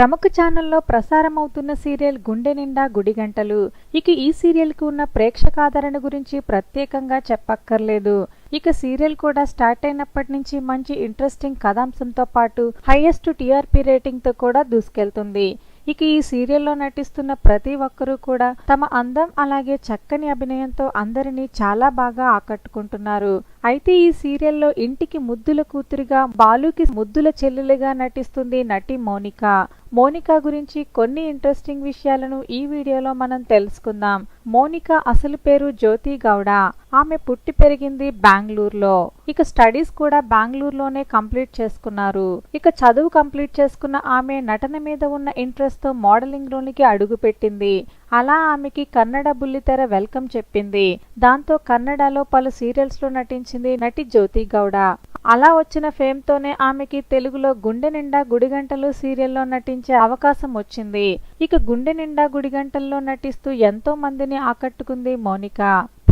ప్రముఖ ఛానల్లో ప్రసారమవుతున్న సీరియల్ గుండె నిండా గుడిగంటలు. ఇక ఈ సీరియల్కి ఉన్న ప్రేక్షకాదరణ గురించి ప్రత్యేకంగా చెప్పక్కర్లేదు. ఇక సీరియల్ కూడా స్టార్ట్ అయినప్పటి నుంచి మంచి ఇంట్రెస్టింగ్ కథాంశంతో పాటు హైయెస్ట్ టీఆర్పీ రేటింగ్తో కూడా దూసుకెళ్తుంది. ఇక ఈ సీరియల్లో నటిస్తున్న ప్రతి ఒక్కరూ కూడా తమ అందం అలాగే చక్కని అభినయంతో అందరినీ చాలా బాగా ఆకట్టుకుంటున్నారు. అయితే ఈ సీరియల్లో ఇంటికి ముద్దుల కూతురిగా, బాలుకి ముద్దుల చెల్లెలుగా నటిస్తుంది నటి మౌనిక. మౌనిక గురించి కొన్ని ఇంట్రెస్టింగ్ విషయాలను ఈ వీడియోలో మనం తెలుసుకుందాం. మౌనిక అసలు పేరు జ్యోతి గౌడ. ఆమె పుట్టి పెరిగింది బెంగళూరులో. ఇక స్టడీస్ కూడా బెంగళూరులోనే కంప్లీట్ చేసుకున్నారు. ఇక చదువు కంప్లీట్ చేసుకున్న ఆమె నటన మీద ఉన్న ఇంట్రెస్ట్ తో మోడలింగ్ లోనికి అడుగు పెట్టింది. అలా ఆమెకి కన్నడ బుల్లితెర వెల్కమ్ చెప్పింది. దాంతో కన్నడలో పలు సీరియల్స్ లో నటించింది నటి జ్యోతి గౌడ. అలా వచ్చిన ఫేమ్ తోనే ఆమెకి తెలుగులో గుండె నిండా గుడిగంటలు సీరియల్లో నటించే అవకాశం వచ్చింది. ఇక గుండె నిండా గుడిగంటల్లో నటిస్తూ ఎంతో మందిని ఆకట్టుకుంది మౌనిక.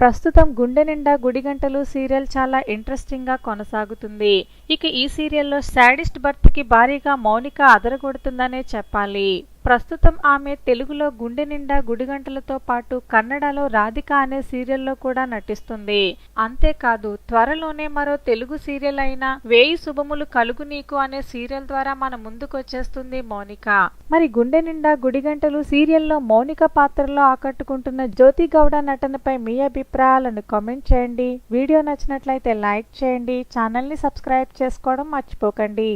ప్రస్తుతం గుండె నిండా గుడిగంటలు సీరియల్ చాలా ఇంట్రెస్టింగ్ గా కొనసాగుతుంది. ఇక ఈ సీరియల్లో సాడిస్ట్ భర్త్ కి భారీగా మౌనిక అదరగొడుతుందనే చెప్పాలి. ప్రస్తుతం ఆమె తెలుగులో గుండె నిండా గుడిగంటలతో పాటు కన్నడలో రాధిక అనే సీరియల్లో కూడా నటిస్తుంది. అంతేకాదు త్వరలోనే మరో తెలుగు సీరియల్ అయిన వేయి శుభములు కలుగు నీకు అనే సీరియల్ ద్వారా మన ముందుకొచ్చేస్తుంది మౌనిక. మరి గుండె నిండా గుడిగంటలు సీరియల్లో మౌనిక పాత్రలో ఆకట్టుకుంటున్న జ్యోతి గౌడ నటనపై మీ అభిప్రాయాలను కామెంట్ చేయండి. వీడియో నచ్చినట్లయితే లైక్ చేయండి. ఛానల్ ని సబ్స్క్రైబ్ చేసుకోవడం మర్చిపోకండి.